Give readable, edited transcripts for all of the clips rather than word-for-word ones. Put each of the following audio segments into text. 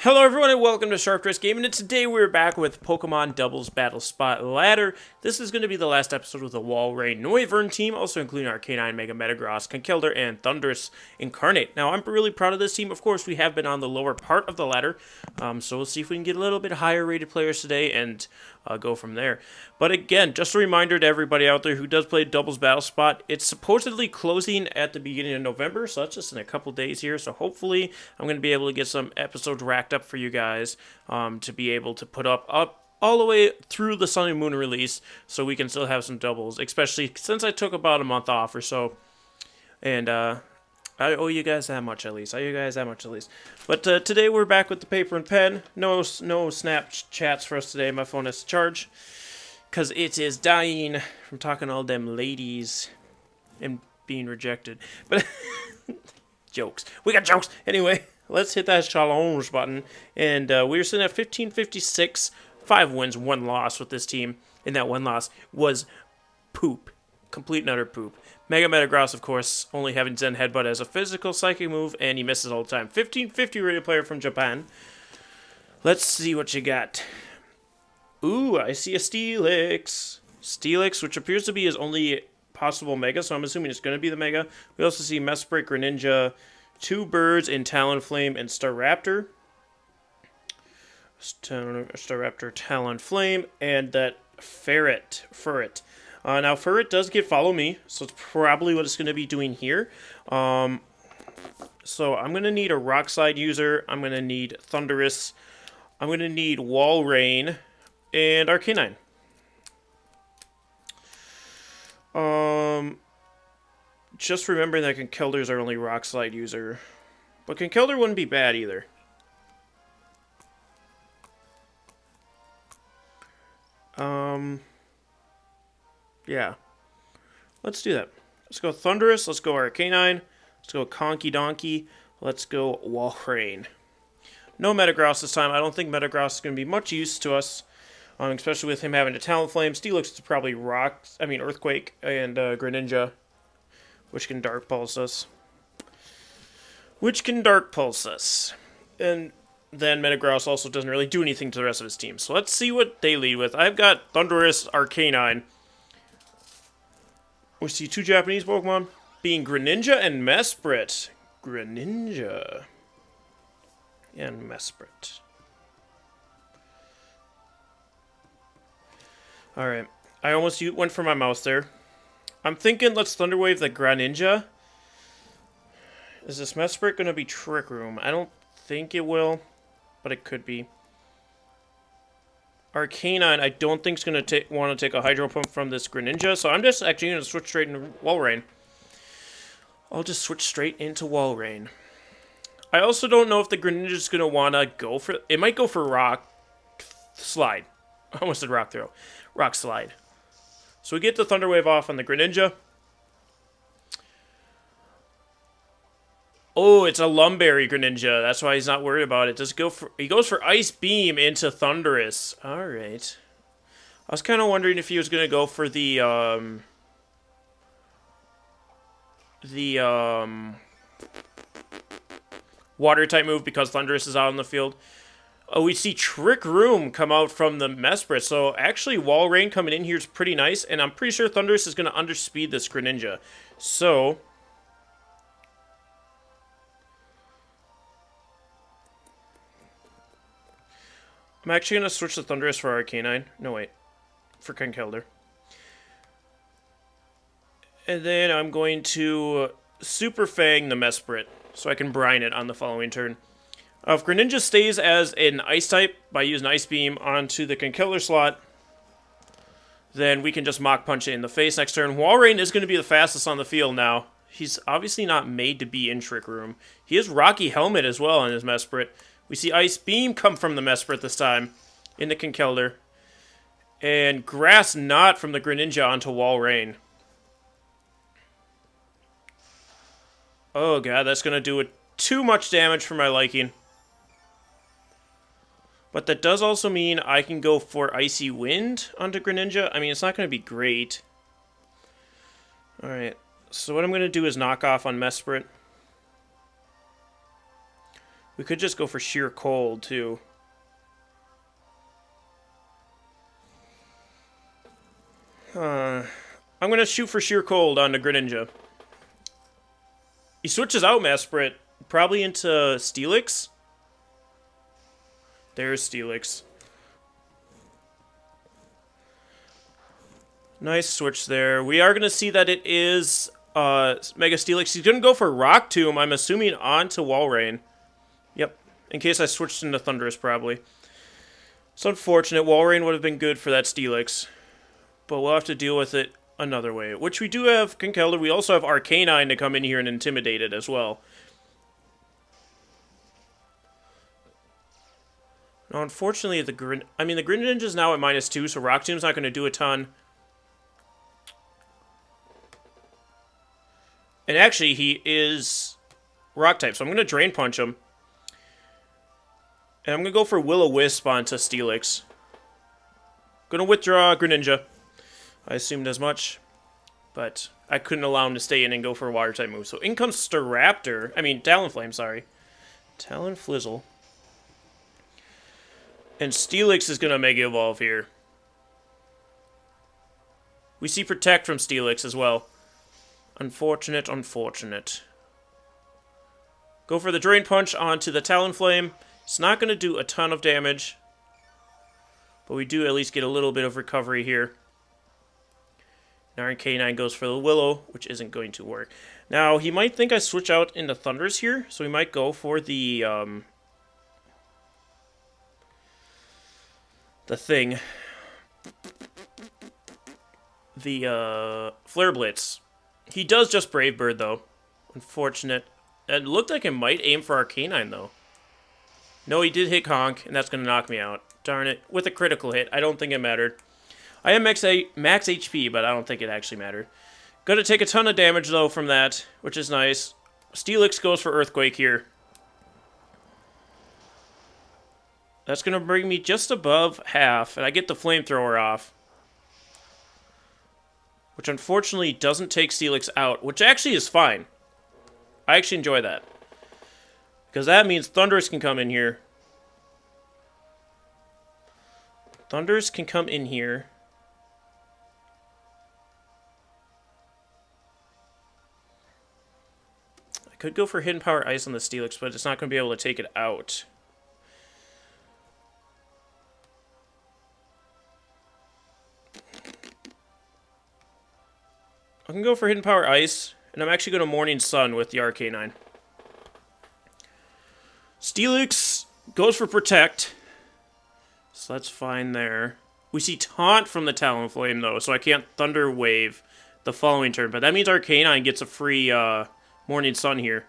Hello everyone and welcome to Sharp Dress Gaming, and today we're back with Pokemon Doubles Battle Spot Ladder. This is going to be the last episode with the Walrein Noivern team, also including our Arcanine, Mega Metagross, Conkeldurr, and Thundurus Incarnate. Now I'm really proud of this team. Of course, we have been on the lower part of the ladder, so we'll see if we can get a little bit higher rated players today and go from there. But again, just a reminder to everybody out there who does play Doubles Battle Spot, it's supposedly closing at the beginning of November, so that's just in a couple days here. So hopefully I'm going to be able to get some episodes racked up for you guys to be able to put up all the way through the Sun and Moon release, so we can still have some doubles, especially since I took about a month off or so. And I owe you guys that much at least. But today we're back with the paper and pen. No Snapchats for us today. My phone has to charge because it is dying from talking to all them ladies and being rejected. But jokes. We got jokes. Anyway, let's hit that challenge button. And we're sitting at 1556. 5 wins, 1 loss with this team. And that 1 loss was poop. Complete and utter poop. Mega Metagross, of course, only having Zen Headbutt as a physical psychic move, and he misses all the time. 1550 rated player from Japan. Let's see what you got. Ooh, I see a Steelix. Steelix, which appears to be his only possible Mega, so I'm assuming it's going to be the Mega. We also see Mesprit, Greninja, 2 birds in Talonflame, and Staraptor. Staraptor, Talonflame, and that Ferret. Now, Ferret does get Follow Me, so it's probably what it's going to be doing here. So I'm going to need a Rock Slide user. I'm going to need Thundurus. I'm going to need Walrein and Arcanine. Just remembering that Conkeldurr's our only Rock Slide user. But Conkeldurr wouldn't be bad either. Yeah. Let's do that. Let's go Thundurus. Let's go Arcanine. Let's go Conky Donkey. Let's go Walrein. No Metagross this time. I don't think Metagross is going to be much use to us, especially with him having a Talonflame. Steelix is probably Earthquake, and Greninja, which can Dark Pulse us. And then Metagross also doesn't really do anything to the rest of his team. So let's see what they lead with. I've got Thundurus, Arcanine. We see 2 Japanese Pokemon, being Greninja and Mesprit. Greninja and Mesprit. Alright, I almost went for my mouse there. I'm thinking let's Thunder Wave the Greninja. Is this Mesprit going to be Trick Room? I don't think it will, but it could be. Arcanine, I don't think is going to want to take a Hydro Pump from this Greninja, so I'm just actually going to switch straight into Walrein. I'll just switch straight into Walrein. I also don't know if the Greninja is going to want to go for... It might go for Rock Slide. I almost said Rock Throw. Rock Slide. So we get the Thunder Wave off on the Greninja. Oh, it's a Lumberry Greninja. That's why he's not worried about it. He goes for Ice Beam into Thundurus. All right. I was kind of wondering if he was going to go for the Water type move because Thundurus is out in the field. Oh, we see Trick Room come out from the Mesprit. So actually, Walrein coming in here is pretty nice, and I'm pretty sure Thundurus is going to underspeed this Greninja. So I'm actually going to switch the Thundurus for Arcanine. No, wait. For Conkeldurr. And then I'm going to Super Fang the Mesprit, so I can brine it on the following turn. If Greninja stays as an Ice type by using Ice Beam onto the Conkeldurr slot, then we can just Mach Punch it in the face next turn. Walrein is going to be the fastest on the field now. He's obviously not made to be in Trick Room. He has Rocky Helmet as well on his Mesprit. We see Ice Beam come from the Mesprit this time into Conkeldurr. And Grass Knot from the Greninja onto Walrein. Oh god, that's going to do too much damage for my liking. But that does also mean I can go for Icy Wind onto Greninja. I mean, it's not going to be great. Alright, so what I'm going to do is knock off on Mesprit. We could just go for sheer cold, too. I'm going to shoot for sheer cold on the Greninja. He switches out Mesprit, probably into Steelix. There's Steelix. Nice switch there. We are going to see that it is Mega Steelix. He's going to go for Rock Tomb, I'm assuming, onto Walrein. Yep. In case I switched into Thundurus, probably. It's unfortunate. Walrein would have been good for that Steelix. But we'll have to deal with it another way. Which we do have Conkeldurr. We also have Arcanine to come in here and intimidate it as well. Now, unfortunately, the Greninja is now at -2, so Rock Tomb's not going to do a ton. And actually, he is Rock type, so I'm going to Drain Punch him. And I'm going to go for Will-O-Wisp onto Steelix. Going to withdraw Greninja. I assumed as much, but I couldn't allow him to stay in and go for a water type move. So in comes Talonflame, sorry. Talonflizzle. And Steelix is going to Mega Evolve here. We see Protect from Steelix as well. Unfortunate, unfortunate. Go for the Drain Punch onto the Talonflame. It's not going to do a ton of damage, but we do at least get a little bit of recovery here. Now Arcanine goes for the Willow, which isn't going to work. Now, he might think I switch out into Thundurus here, so we might go for the thing. The Flare Blitz. He does just Brave Bird, though. Unfortunate. It looked like it might aim for Arcanine, though. No, he did hit Conk, and that's going to knock me out. Darn it. With a critical hit. I don't think it mattered. I am max HP, but I don't think it actually mattered. Gonna take a ton of damage, though, from that, which is nice. Steelix goes for Earthquake here. That's gonna bring me just above half, and I get the Flamethrower off. Which unfortunately doesn't take Steelix out, which actually is fine. I actually enjoy that. Because that means Thundurus can come in here. Thundurus can come in here. I could go for Hidden Power Ice on the Steelix, but it's not going to be able to take it out. I can go for Hidden Power Ice, and I'm actually going to Morning Sun with the Arcanine. Steelix goes for Protect, so that's fine there. We see Taunt from the Talonflame, though, so I can't Thunder Wave the following turn, but that means Arcanine gets a free Morning Sun here.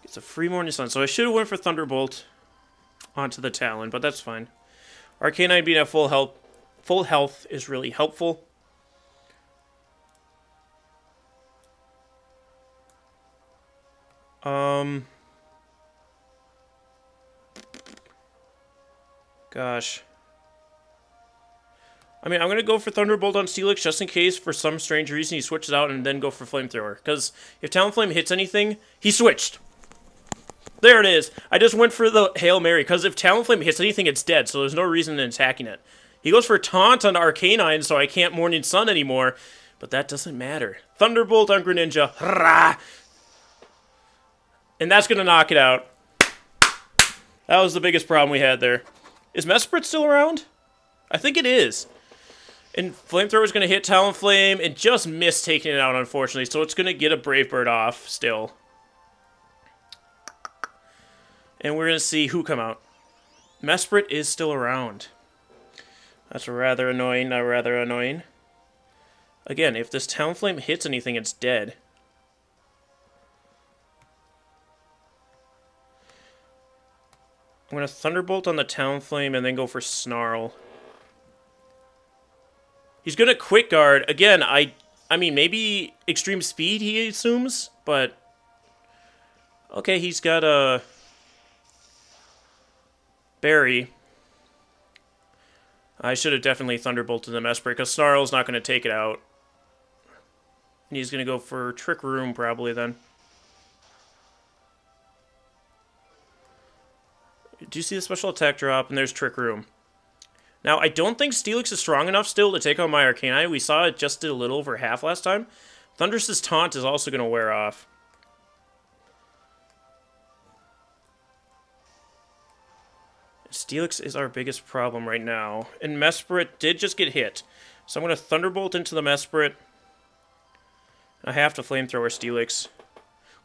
Gets a free Morning Sun, so I should have went for Thunderbolt onto the Talon, but that's fine. Arcanine being at full health is really helpful. Gosh. I mean, I'm going to go for Thunderbolt on Steelix just in case for some strange reason he switches out and then go for Flamethrower. Because if Talonflame hits anything, he switched. There it is. I just went for the Hail Mary because if Talonflame hits anything, it's dead. So there's no reason in attacking it. He goes for Taunt on Arcanine, so I can't Morning Sun anymore. But that doesn't matter. Thunderbolt on Greninja. Hurrah! And that's going to knock it out. That was the biggest problem we had there. Is Mesprit still around? I think it is. And Flamethrower is going to hit Talonflame and just miss taking it out, unfortunately. So it's going to get a Brave Bird off still. And we're going to see who come out. Mesprit is still around. That's rather annoying, not rather annoying. Again, if this Talonflame hits anything, it's dead. I'm going to Thunderbolt on the Talonflame and then go for Snarl. He's going to Quick Guard. Again, I mean, maybe Extreme Speed, he assumes, but... Okay, he's got a... Berry. I should have definitely Thunderbolted the Mesprit, because Snarl's not going to take it out. And he's going to go for Trick Room, probably, then. Do you see the special attack drop? And there's Trick Room. Now, I don't think Steelix is strong enough still to take on my Arcanine. We saw it just did a little over half last time. Thundurus' taunt is also going to wear off. Steelix is our biggest problem right now. And Mesprit did just get hit. So I'm going to Thunderbolt into the Mesprit. I have to Flamethrower Steelix.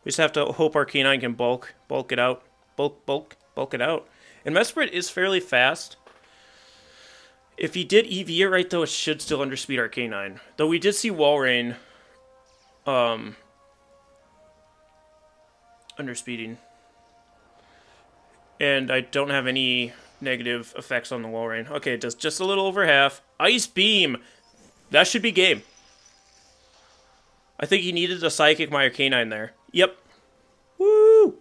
We just have to hope Arcanine can bulk it out. Bulk it out. And Mesprit is fairly fast. If he did EV it right, though, it should still underspeed Arcanine. Though we did see Walrein underspeeding. And I don't have any negative effects on the Walrein. Okay, it does just a little over half. Ice Beam! That should be game. I think he needed to Psychic my Arcanine there. Yep. Woo!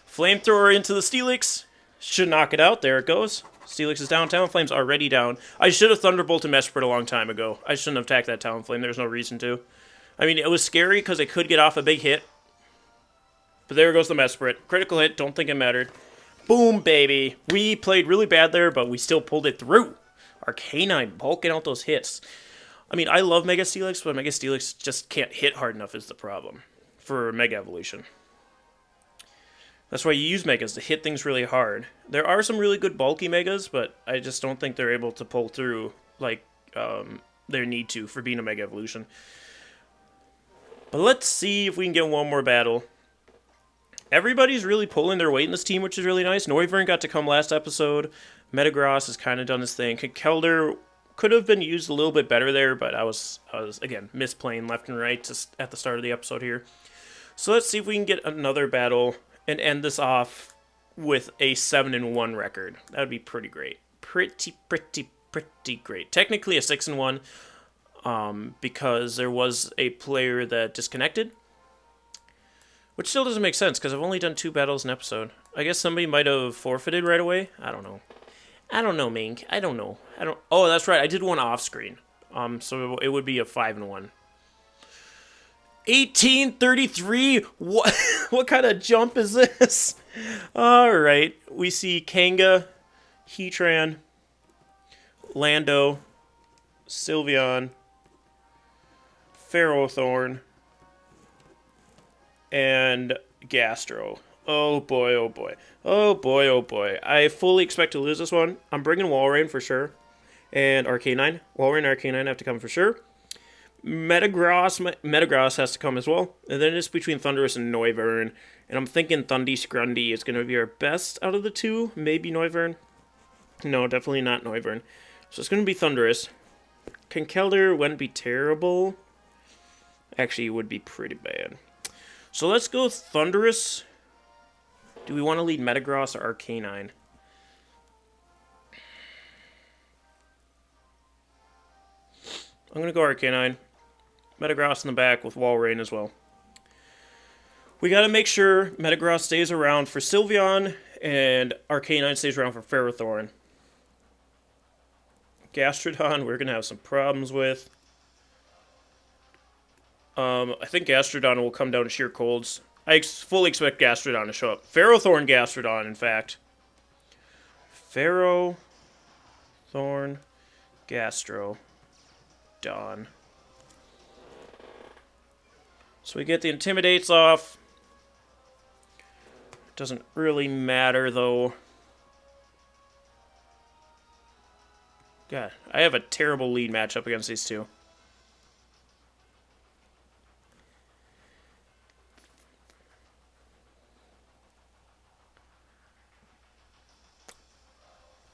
Flamethrower into the Steelix. Should knock it out. There it goes. Steelix is down. Talonflame's already down. I should have Thunderbolted Mesprit a long time ago. I shouldn't have attacked that Talonflame. There's no reason to. I mean, it was scary because it could get off a big hit. But there goes the Mesprit. Critical hit. Don't think it mattered. Boom, baby. We played really bad there, but we still pulled it through. Arcanine bulking out those hits. I mean, I love Mega Steelix, but Mega Steelix just can't hit hard enough is the problem for Mega Evolution. That's why you use Megas, to hit things really hard. There are some really good bulky Megas, but I just don't think they're able to pull through like they need to for being a Mega Evolution. But let's see if we can get one more battle. Everybody's really pulling their weight in this team, which is really nice. Noivern got to come last episode. Metagross has kind of done his thing. Conkeldurr could have been used a little bit better there, but I was again, misplaying left and right just at the start of the episode here. So let's see if we can get another battle and end this off with a 7-1 record. That would be pretty great. Pretty great. Technically a 6-1, because there was a player that disconnected. Which still doesn't make sense, because I've only done 2 battles an episode. I guess somebody might have forfeited right away. I don't know, Mink. I don't know. Oh, that's right. I did one off screen. So it would be a 5-1. 1833. What kind of jump is this? All right. We see Kanga, Heatran, Lando, Sylveon, Ferrothorn, and Gastro. Oh boy, oh boy. Oh boy, oh boy. I fully expect to lose this one. I'm bringing Walrein for sure. And Arcanine. Walrein and Arcanine have to come for sure. Metagross has to come as well. And then it's between Thundurus and Noivern. And I'm thinking Thundee Scrundy is going to be our best out of the two. Maybe Noivern. No, definitely not Noivern. So it's going to be Thundurus. Conkeldurr wouldn't be terrible. Actually, it would be pretty bad. So let's go Thundurus. Do we want to lead Metagross or Arcanine? I'm going to go Arcanine. Metagross in the back with Walrein as well. We got to make sure Metagross stays around for Sylveon and Arcanine stays around for Ferrothorn. Gastrodon, we're going to have some problems with. I think Gastrodon will come down to sheer colds. I fully expect Gastrodon to show up. Ferrothorn Gastrodon, in fact. Ferrothorn Gastrodon. So we get the Intimidates off. Doesn't really matter, though. God, I have a terrible lead matchup against these two.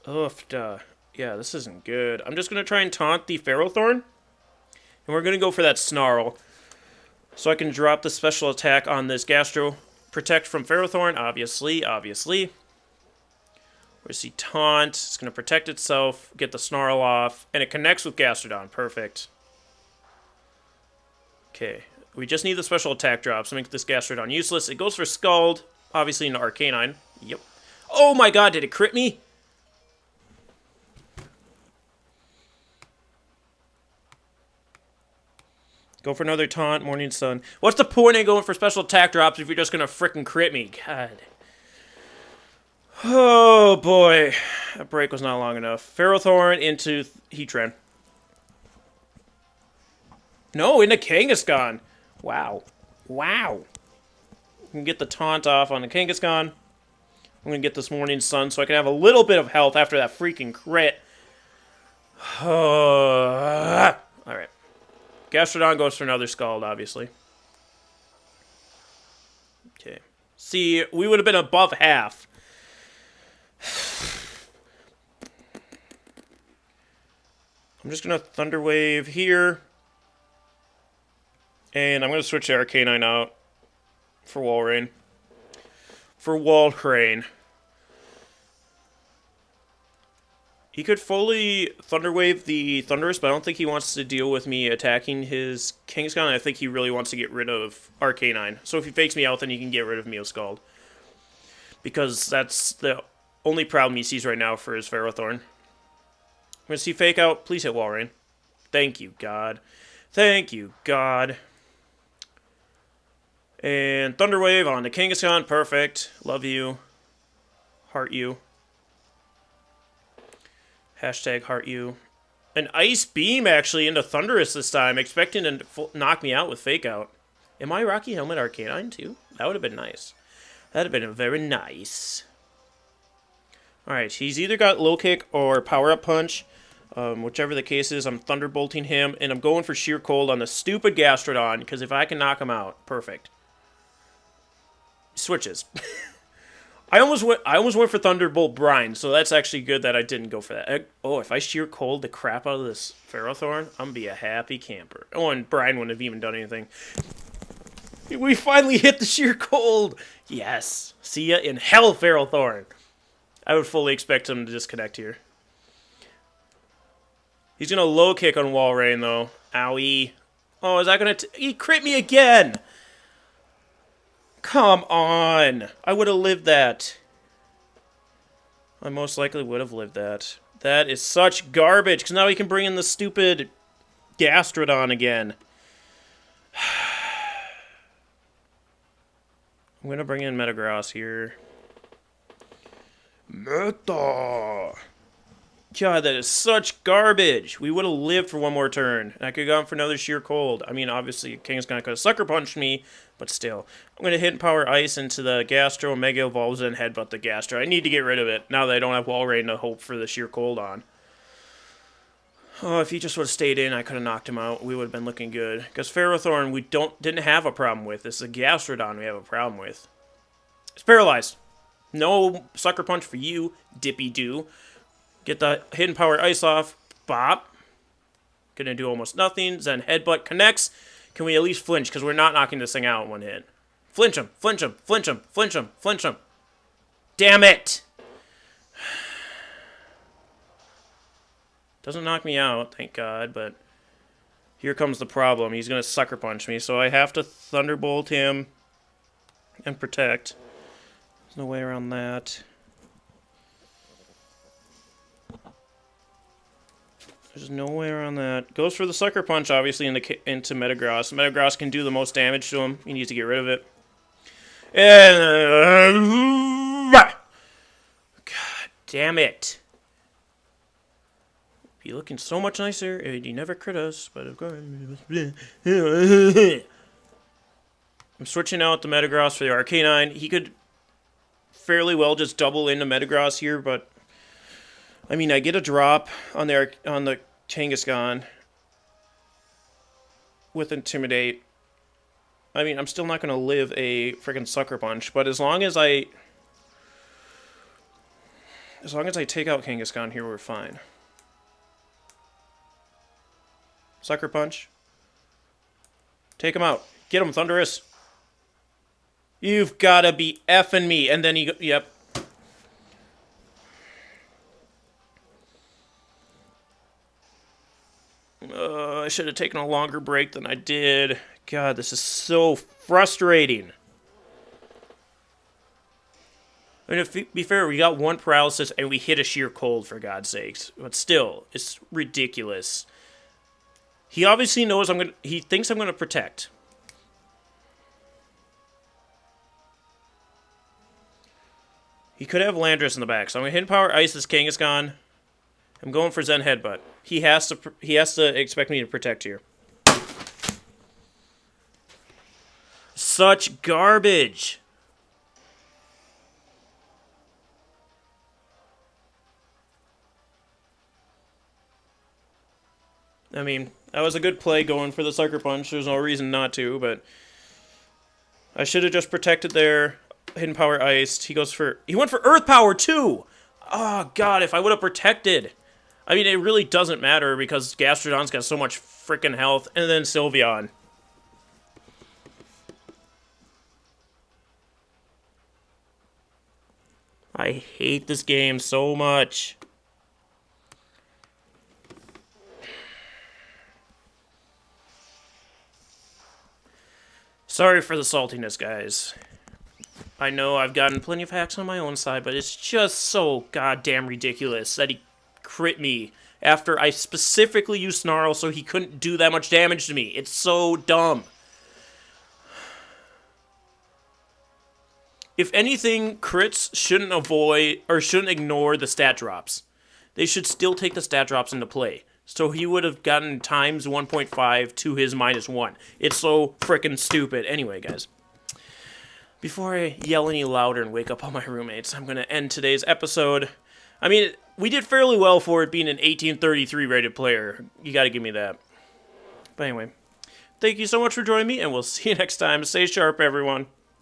Oof, duh. Yeah, this isn't good. I'm just going to try and taunt the Ferrothorn. And we're going to go for that Snarl. So I can drop the special attack on this Gastro. Protect from Ferrothorn, obviously. We see Taunt. It's going to protect itself. Get the Snarl off. And it connects with Gastrodon. Perfect. Okay. We just need the special attack drops to make this Gastrodon useless. It goes for Scald. Obviously into Arcanine. Yep. Oh my god, did it crit me? Go for another taunt, Morning Sun. What's the point of going for special attack drops if you're just going to frickin' crit me? God. Oh boy, that break was not long enough. Ferrothorn into Heatran. No, into Kangaskhan. Wow. Wow. We can get the taunt off on the Kangaskhan. I'm going to get this Morning Sun so I can have a little bit of health after that freaking crit. Alright. Gastrodon goes for another Scald, obviously. Okay. See, we would have been above half. I'm just going to Thunder Wave here. And I'm going to switch the Arcanine out for Walrein. He could fully Thunder Wave the Thundurus, but I don't think he wants to deal with me attacking his Kangaskhan. I think he really wants to get rid of Arcanine. So if he fakes me out, then he can get rid of Meowscald. Because that's the only problem he sees right now for his Ferrothorn. I'm going to see Fake Out. Please hit Walrein. Thank you, God. Thank you, God. And Thunder Wave on the Kangaskhan. Perfect. Love you. Heart you. Hashtag heart you. An Ice Beam, actually, into Thundurus this time. Expecting to knock me out with Fake Out. Am I Rocky Helmet Arcanine, too? That would have been nice. That would have been very nice. Alright, he's either got Low Kick or Power Up Punch. Whichever the case is, I'm Thunderbolting him. And I'm going for Sheer Cold on the stupid Gastrodon. Because if I can knock him out, perfect. Switches. I almost went for Thunderbolt Brine, so that's actually good that I didn't go for that. Oh, if I Sheer Cold the crap out of this Ferrothorn, I'm going to be a happy camper. Oh, and Brine wouldn't have even done anything. We finally hit the Sheer Cold! Yes. See ya in hell, Ferrothorn. I would fully expect him to disconnect here. He's going to Low Kick on Walrein, though. Owie. Oh, is that going to... He crit me again! Come on! I would have lived that. I most likely would have lived that. That is such garbage, because now he can bring in the stupid Gastrodon again. I'm going to bring in Metagross here. Meta! God, that is such garbage. We would have lived for one more turn. And I could have gone for another Sheer Cold. I mean, obviously, Kangaskhan could have Sucker Punched me, but still. I'm going to hit Power Ice into the Gastro, Mega Evolves, and Headbutt the Gastro. I need to get rid of it now that I don't have Walrein to hope for the Sheer Cold on. Oh, if he just would have stayed in, I could have knocked him out. We would have been looking good. Because Ferrothorn, we didn't have a problem with. This is a Gastrodon we have a problem with. It's paralyzed. No Sucker Punch for you, Dippy-Doo. Get the Hidden Power Ice off. Bop. Gonna do almost nothing. Then Headbutt connects. Can we at least flinch? Because we're not knocking this thing out in one hit. Flinch him. Flinch him. Flinch him. Flinch him. Flinch him. Damn it! Doesn't knock me out, thank God, but here comes the problem. He's gonna Sucker Punch me, so I have to Thunderbolt him and protect. There's no way around that. There's no way around that. Goes for the Sucker Punch, obviously, into Metagross. Metagross can do the most damage to him. He needs to get rid of it. And... God damn it. Be looking so much nicer. He never crit us, but of course... I'm switching out the Metagross for the Arcanine. He could fairly well just double into Metagross here, but... I mean, I get a drop on the Kangaskhan with Intimidate. I mean, I'm still not going to live a freaking Sucker Punch, but as long as I take out Kangaskhan here, we're fine. Sucker Punch. Take him out. Get him, Thundurus. You've got to be effing me. And then he... Yep. I should have taken a longer break than I did. God, this is so frustrating. I mean, to be fair, we got one paralysis and we hit a Sheer Cold, for God's sakes. But still, it's ridiculous. He obviously knows he thinks I'm gonna protect. He could have Landris in the back, so I'm going to Hidden Power Ice this Kangaskhan. I'm going for Zen Headbutt. He has to expect me to protect here. Such garbage. I mean, that was a good play going for the Sucker Punch. There's no reason not to, but I should have just protected there. Hidden Power Iced. He went for Earth Power too. Oh god, if I would have protected. I mean, it really doesn't matter because Gastrodon's got so much freaking health, and then Sylveon. I hate this game so much. Sorry for the saltiness, guys. I know I've gotten plenty of hacks on my own side, but it's just so goddamn ridiculous that he crit me after I specifically used Snarl so he couldn't do that much damage to me. It's so dumb. If anything, crits shouldn't ignore the stat drops. They should still take the stat drops into play. So he would have gotten times 1.5 to his -1. It's so frickin' stupid. Anyway, guys. Before I yell any louder and wake up all my roommates, I'm going to end today's episode. I mean, we did fairly well for it being an 1833 rated player. You got to give me that. But anyway, thank you so much for joining me, and we'll see you next time. Stay sharp, everyone.